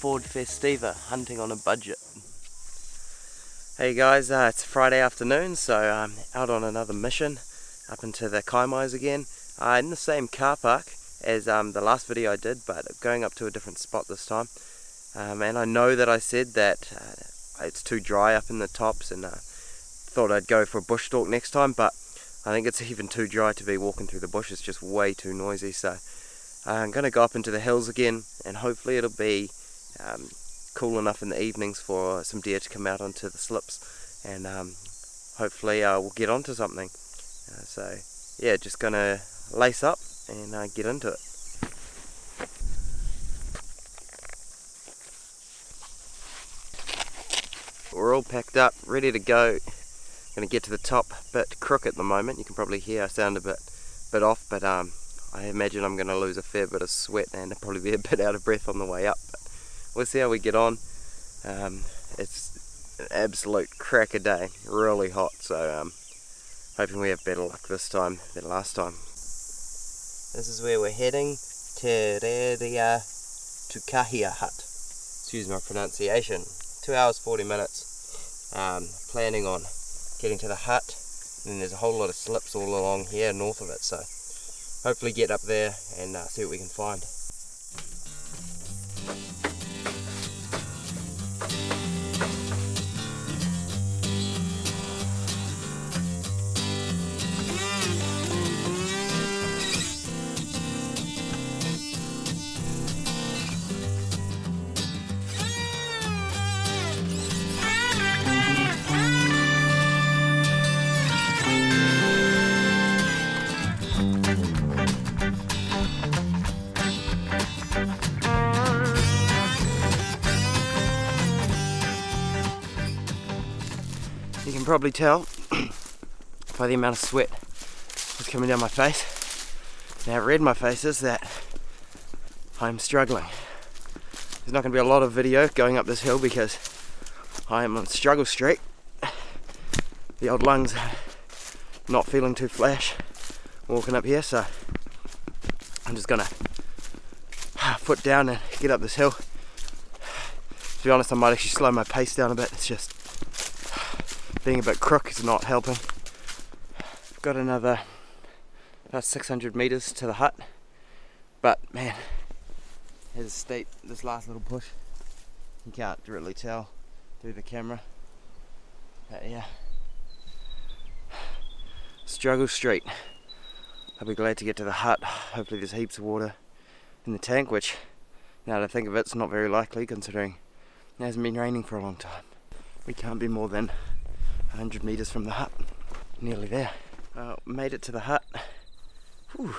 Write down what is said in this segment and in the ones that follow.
Ford Festiva, hunting on a budget. Hey guys, it's Friday afternoon, so I'm out on another mission up into the Kaimais again, in the same car park as the last video I did, but going up to a different spot this time. And I know that I said that it's too dry up in the tops, and thought I'd go for a bush stalk next time, but I think it's even too dry to be walking through the bush. It's just way too noisy, so I'm going to go up into the hills again, and hopefully it'll be cool enough in the evenings for some deer to come out onto the slips, and hopefully we'll get onto something. So yeah, just going to lace up and get into it. We're all packed up, ready to go. Going to get to the top, bit crook at the moment. You can probably hear I sound a bit off, but I imagine I'm going to lose a fair bit of sweat and probably be a bit out of breath on the way up. But we'll see how we get on. It's an absolute cracker day, really hot, so hoping we have better luck this time than last time. This is where we're heading, Te Rerea Tukahia Hut. Excuse my pronunciation. 2 hours 40 minutes. Planning on getting to the hut, and there's a whole lot of slips all along here north of it, so hopefully get up there and see what we can find. You can probably tell by the amount of sweat that's coming down my face and how red my face is that I'm struggling. There's not going to be a lot of video going up this hill because I am on struggle streak. The old lungs are not feeling too flash walking up here, so I'm just gonna foot down and get up this hill. To be honest, I might actually slow my pace down a bit. It's just being a bit crook is not helping. Got another about 600 meters to the hut, but man, it's steep, this last little push. You can't really tell through the camera, but yeah, struggle street. I'll be glad to get to the hut. Hopefully there's heaps of water in the tank, which now that I think of it, it's not very likely considering it hasn't been raining for a long time. We can't be more than 100 meters from the hut. Nearly there. Made it to the hut. Whew,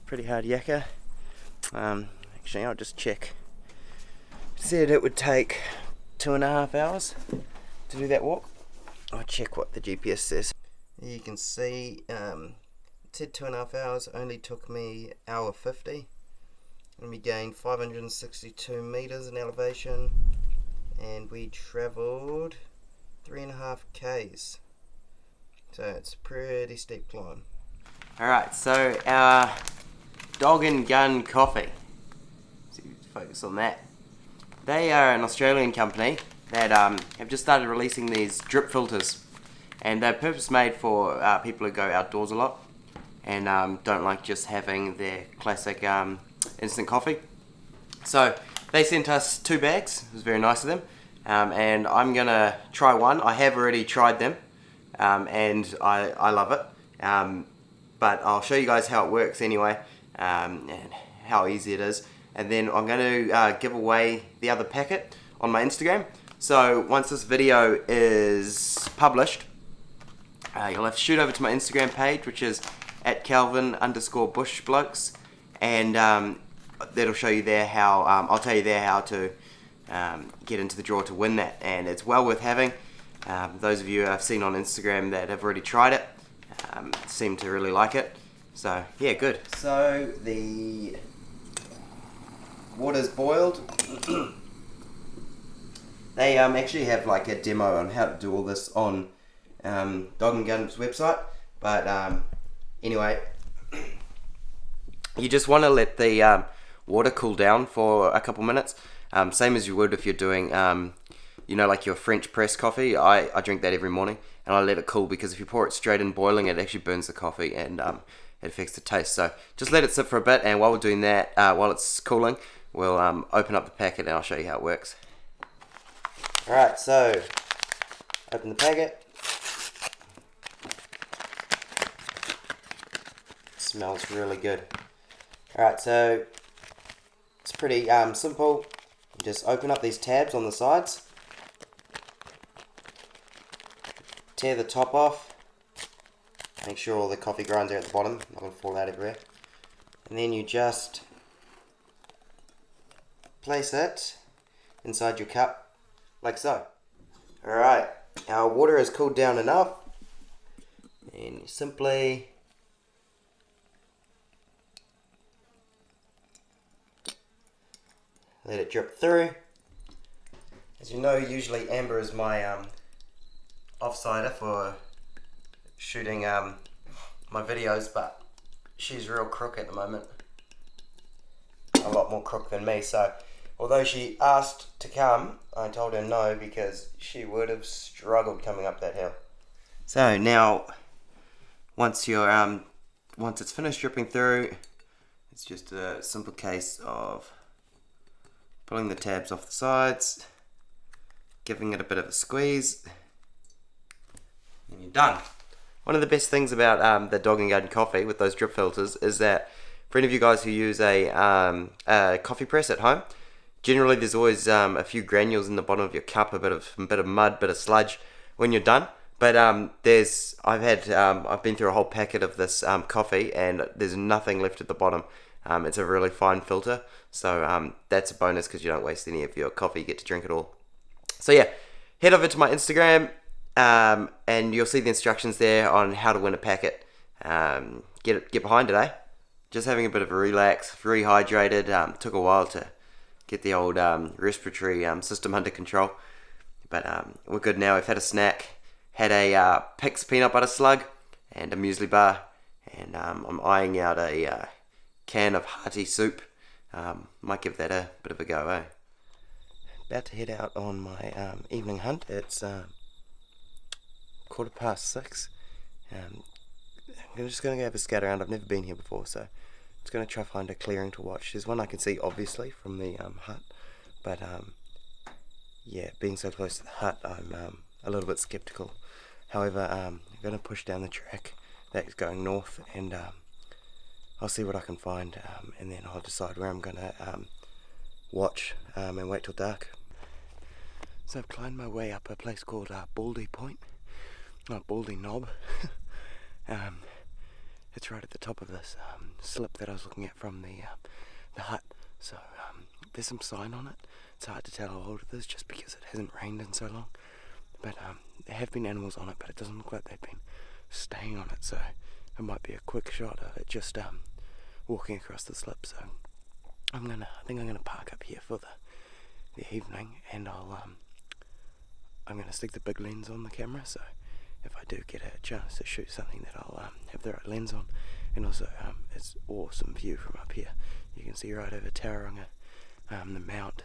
pretty hard yakka. Actually, I'll just check. It said it would take 2.5 hours to do that walk. I'll check what the GPS says. You can see it said 2.5 hours, only took me 1:50 hour. And we gained 562 meters in elevation, and we travelled 3.5 k's, so it's a pretty steep climb. Alright, so our Dog and Gun Coffee, let's focus on that. They are an Australian company that have just started releasing these drip filters, and they're purpose made for people who go outdoors a lot and don't like just having their classic instant coffee. So they sent us 2 bags. It was very nice of them. And I'm gonna try one. I have already tried them, and I love it, but I'll show you guys how it works anyway, and how easy it is, and then I'm going to give away the other packet on my Instagram. So once this video is published, you'll have to shoot over to my Instagram page, which is @Calvin_bushblokes, and that'll show you there how I'll tell you there how to get into the draw to win that, and it's well worth having. Those of you I've seen on Instagram that have already tried it seem to really like it, so yeah, good. So the water's boiled. They actually have like a demo on how to do all this on Dog and Gun's website, but anyway, you just want to let the water cool down for a couple minutes. Same as you would if you're doing, like your French press coffee. I drink that every morning, and I let it cool because if you pour it straight in boiling, it actually burns the coffee and it affects the taste. So just let it sit for a bit, and while we're doing that, while it's cooling, we'll open up the packet and I'll show you how it works. Alright, so open the packet. Smells really good. Alright, so it's pretty simple. You just open up these tabs on the sides, tear the top off, make sure all the coffee grinds are at the bottom, not going to fall out everywhere, and then you just place it inside your cup like so. Alright, our water has cooled down enough, and you simply let it drip through. As you know, usually Amber is my offsider for shooting my videos, but she's real crook at the moment. A lot more crook than me, so although she asked to come, I told her no because she would have struggled coming up that hill. So now, once it's finished dripping through, it's just a simple case of pulling the tabs off the sides, giving it a bit of a squeeze, and you're done. One of the best things about the Dog and Garden coffee with those drip filters is that for any of you guys who use a coffee press at home, generally there's always a few granules in the bottom of your cup, a bit of mud, bit of sludge when you're done. But I've been through a whole packet of this coffee, and there's nothing left at the bottom. It's a really fine filter, so that's a bonus because you don't waste any of your coffee, you get to drink it all. So yeah, head over to my Instagram, and you'll see the instructions there on how to win a packet. Get behind it, eh? Just having a bit of a relax, rehydrated. Took a while to get the old respiratory system under control, but we're good now. We've had a snack, had a Pix peanut butter slug and a muesli bar, and I'm eyeing out a can of hearty soup. Might give that a bit of a go, eh? About to head out on my evening hunt. It's 6:15. I'm just going to go have a scout around. I've never been here before, so I'm just going to try find a clearing to watch. There's one I can see obviously from the hut, but yeah, being so close to the hut, I'm a little bit skeptical. However, I'm going to push down the track that's going north, and I'll see what I can find, and then I'll decide where I'm going to watch and wait till dark. So I've climbed my way up a place called Baldy Point, Baldy Knob. It's right at the top of this slip that I was looking at from the hut. So there's some sign on it. It's hard to tell how old it is just because it hasn't rained in so long. But there have been animals on it, but it doesn't look like they've been staying on it. So it might be a quick shot of it just walking across the slip. So I think I'm gonna park up here for the evening, and I'm gonna stick the big lens on the camera. So if I do get a chance to shoot something, that I'll have the right lens on. And also it's awesome view from up here. You can see right over Tauranga, the mount.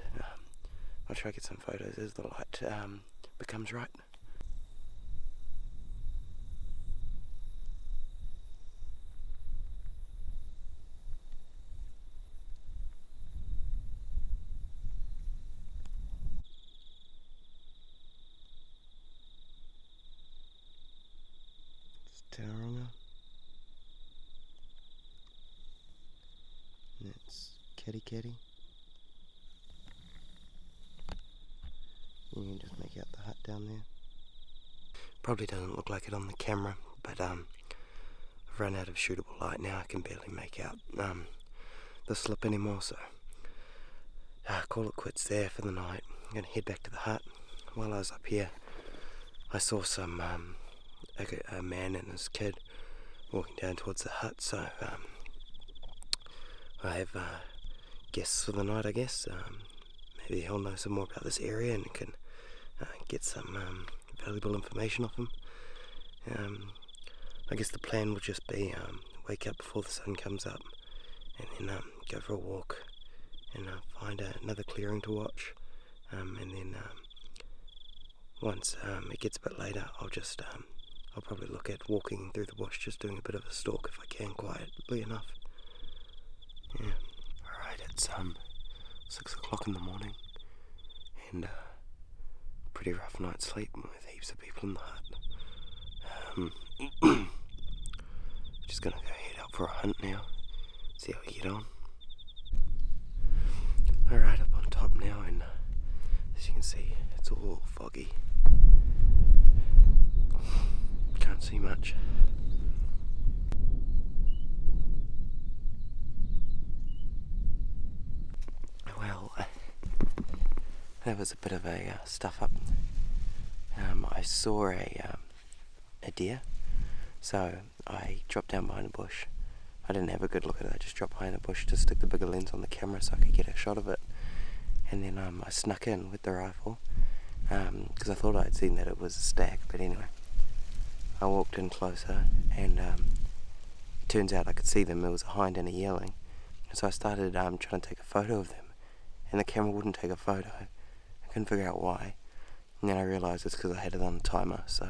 I'll try to get some photos as the light becomes right. Tauranga. That's Kitty. You can just make out the hut down there. Probably doesn't look like it on the camera, but I've run out of shootable light now. I can barely make out the slip anymore, so call it quits there for the night. I'm going to head back to the hut. While I was up here, I saw some a man and his kid walking down towards the hut, so I have guests for the night, I guess. Maybe he'll know some more about this area and can get some valuable information off him. I guess the plan will just be wake up before the sun comes up, and then go for a walk and find another clearing to watch, and then once it gets a bit later, I'll probably look at walking through the bush, just doing a bit of a stalk if I can, quietly enough. Yeah. Alright, it's 6 o'clock in the morning, and pretty rough night's sleep with heaps of people in the hut. Just gonna go head out for a hunt now, see how we get on. Alright, up on top now, and as you can see, it's all foggy. Can't see much. Well, that was a bit of a stuff up. I saw a deer, so I dropped down behind a bush. I didn't have a good look at it, I just dropped behind a bush to stick the bigger lens on the camera so I could get a shot of it. And then I snuck in with the rifle, because I thought I'd seen that it was a stag, but anyway. I walked in closer, and it turns out I could see them. It was a hind and a yearling. And so I started trying to take a photo of them, and the camera wouldn't take a photo. I couldn't figure out why. And then I realised it's because I had it on a timer, so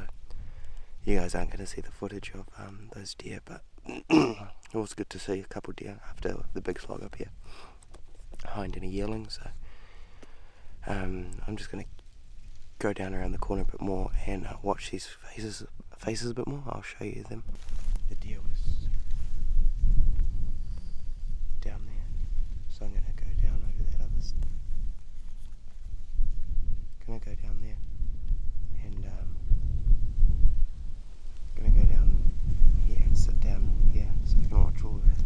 you guys aren't going to see the footage of those deer, but it was good to see a couple deer after the big slog up here. A hind and a yearling, so I'm just going to go down around the corner a bit more and watch these faces a bit more. I'll show you them. The deer was down there, so I'm going to go down over that other gonna go down there and gonna go down here and sit down here so I can watch all of that.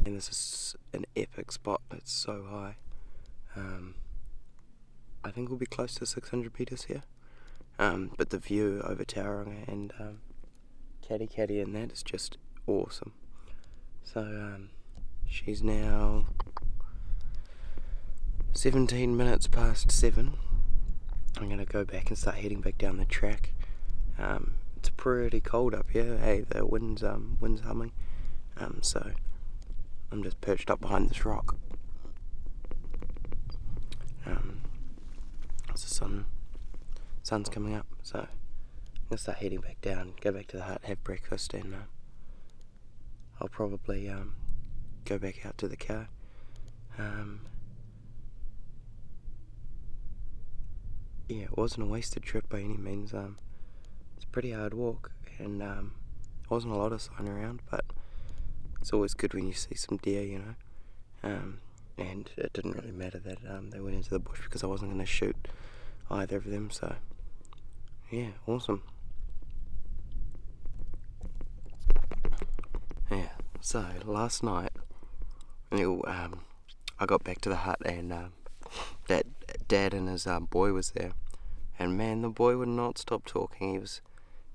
And this is an epic spot, it's so high. I think we'll be close to 600 meters here, but the view over Tauranga and Kadikadi and that is just awesome. So she's now 17 minutes past 7. I'm going to go back and start heading back down the track. It's pretty cold up here. Hey, the wind's humming, so I'm just perched up behind this rock. The sun's coming up, so I'm gonna start heading back down, go back to the hut, have breakfast, and I'll probably go back out to the car. Yeah, it wasn't a wasted trip by any means. It's a pretty hard walk, and wasn't a lot of sign around, but it's always good when you see some deer, you know. And it didn't really matter that they went into the bush because I wasn't going to shoot either of them, so yeah, awesome. Yeah, so last night I got back to the hut and that dad and his boy was there, and man, the boy would not stop talking. He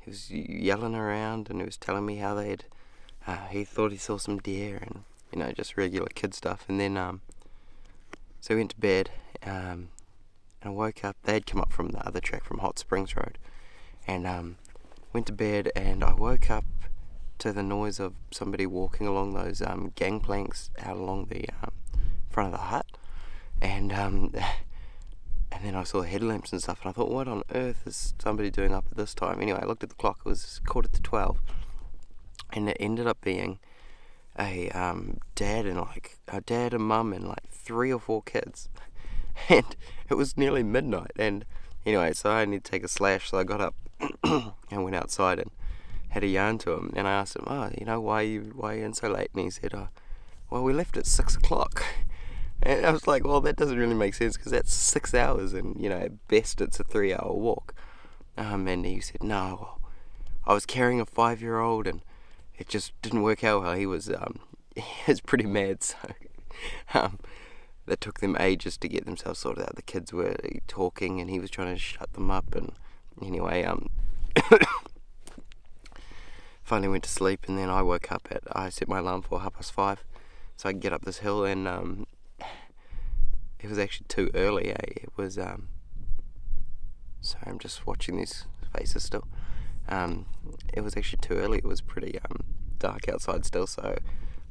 was yelling around, and he was telling me how he thought he saw some deer, and you know, just regular kid stuff. And then so we went to bed, and I woke up. They had come up from the other track from Hot Springs Road, and went to bed, and I woke up to the noise of somebody walking along those gangplanks out along the front of the hut, and then I saw headlamps and stuff, and I thought, what on earth is somebody doing up at this time? Anyway, I looked at the clock. It was 11:45, and it ended up being a dad and mum and like 3 or 4 kids, and it was nearly midnight. And anyway, so I need to take a slash, so I got up and went outside and had a yarn to him, and I asked him, why are you in so late? And he said, well, we left at 6 o'clock. And I was like, well, that doesn't really make sense, because that's 6 hours, and you know, at best it's a 3-hour walk. And he said, no, well, I was carrying a 5-year-old, and it just didn't work out well. He was pretty mad, so that took them ages to get themselves sorted out. The kids were talking, and he was trying to shut them up, and anyway, finally went to sleep, and then I woke up I set my alarm for 5:30 so I could get up this hill, and it was actually too early. It was sorry, I'm just watching these faces still. It was actually too early. It was pretty dark outside still, so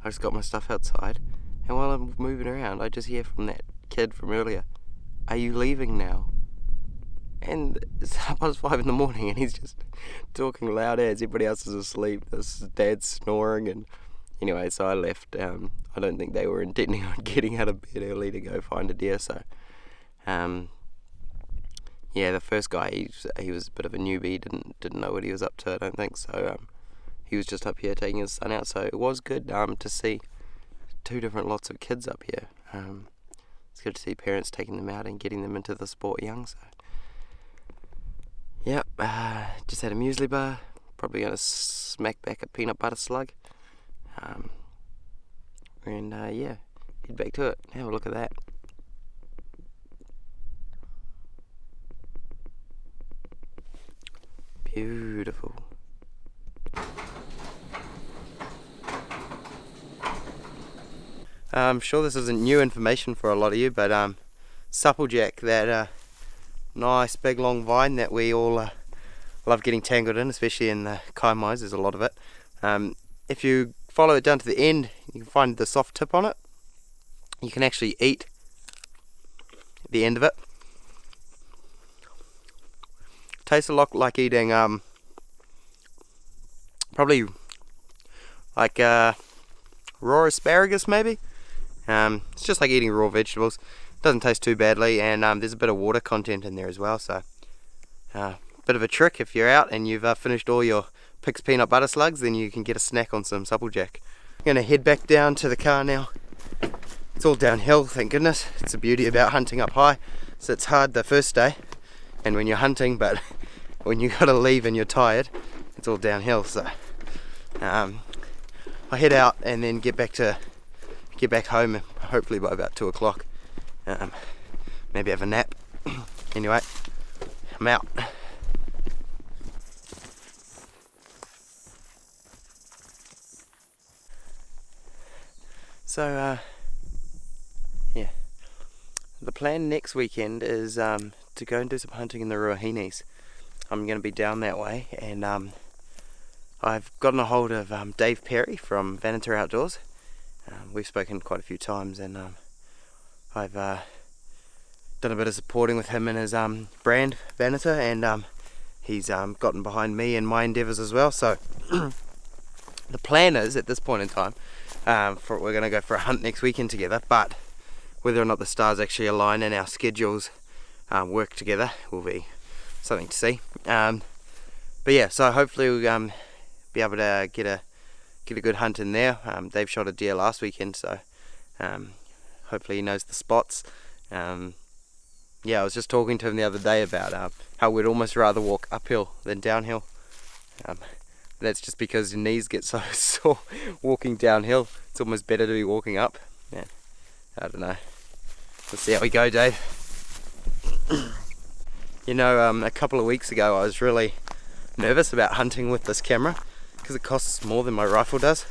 I just got my stuff outside, and while I'm moving around I just hear from that kid from earlier, "Are you leaving now?" And it's 5:30 in the morning, and he's just talking loud as everybody else is asleep. This dad's snoring, and anyway, so I left. I don't think they were intending on getting out of bed early to go find a deer, so yeah, the first guy, he was a bit of a newbie, didn't know what he was up to, I don't think, so he was just up here taking his son out, so it was good to see two different lots of kids up here. It's good to see parents taking them out and getting them into the sport young, so yep, just had a muesli bar, probably going to smack back a peanut butter slug, and yeah, head back to it, have a look at that. Beautiful. I'm sure this isn't new information for a lot of you, but supplejack, that nice big long vine that we all love getting tangled in, especially in the Kaimais, there's a lot of it. If you follow it down to the end, you can find the soft tip on it. You can actually eat the end of it. Tastes a lot like eating probably like raw asparagus maybe. It's just like eating raw vegetables. Doesn't taste too badly, and there's a bit of water content in there as well, so bit of a trick if you're out and you've finished all your Pig's peanut butter slugs, then you can get a snack on some supplejack. I'm going to head back down to the car now. It's all downhill, thank goodness. It's the beauty about hunting up high. So it's hard the first day and when you're hunting, but when you got to leave and you're tired, it's all downhill. So I head out and then get back home hopefully by about 2 o'clock. Maybe have a nap. Anyway, I'm out. So yeah, the plan next weekend is to go and do some hunting in the Ruahinis. I'm going to be down that way, and I've gotten a hold of Dave Perry from Vanita Outdoors. We've spoken quite a few times, and I've done a bit of supporting with him and his brand Vanita, and he's gotten behind me and my endeavours as well. So the plan is, at this point in time, we're going to go for a hunt next weekend together, but whether or not the stars actually align and our schedules work together will be something to see. But yeah, so hopefully we'll be able to get a good hunt in there. Dave shot a deer last weekend, so hopefully he knows the spots. Yeah, I was just talking to him the other day about how we'd almost rather walk uphill than downhill. That's just because your knees get so sore walking downhill. It's almost better to be walking up. Yeah, I don't know. Let's see how we go, Dave. You know, a couple of weeks ago I was really nervous about hunting with this camera because it costs more than my rifle does.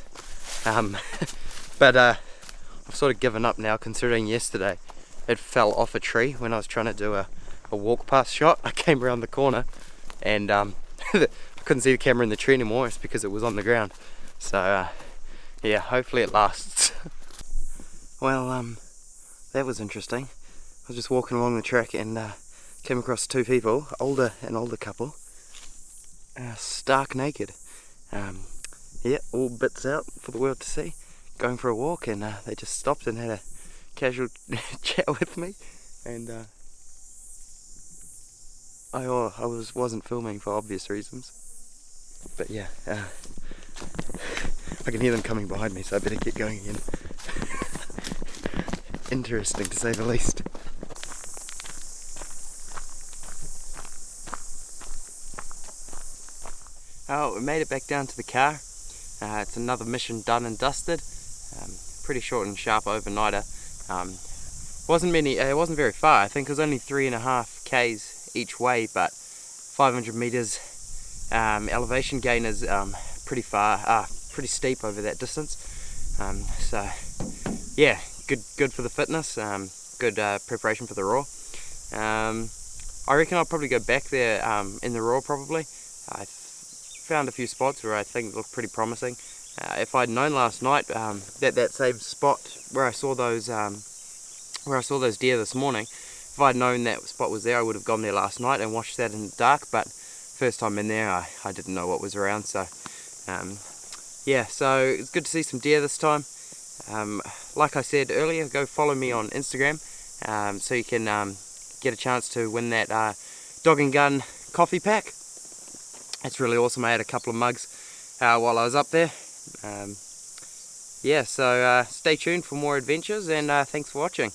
But I've sort of given up now, considering yesterday it fell off a tree when I was trying to do a walk past shot. I came around the corner and I couldn't see the camera in the tree anymore. It's because it was on the ground. So yeah, hopefully it lasts. Well, that was interesting. I was just walking along the track and came across two people, an older couple, stark naked. Yeah, all bits out for the world to see, going for a walk, and they just stopped and had a casual chat with me, and I wasn't filming for obvious reasons, but yeah, I can hear them coming behind me, so I better get going again. Interesting to say the least. Oh, we made it back down to the car. It's another mission done and dusted. Pretty short and sharp overnighter. It wasn't very far. I think it was only 3.5 k's each way, but 500 meters elevation gain is pretty steep over that distance. So yeah, good for the fitness, good preparation for the Roar. I reckon I'll probably go back there in the Roar probably. I found a few spots where I think look pretty promising. If I'd known last night that same spot where I saw those deer this morning, if I'd known that spot was there, I would have gone there last night and watched that in the dark. But first time in there, I didn't know what was around. So yeah, so it's good to see some deer this time. Like I said earlier, go follow me on Instagram so you can get a chance to win that Dog and Gun coffee pack. It's really awesome. I had a couple of mugs while I was up there. Yeah, so stay tuned for more adventures, and thanks for watching.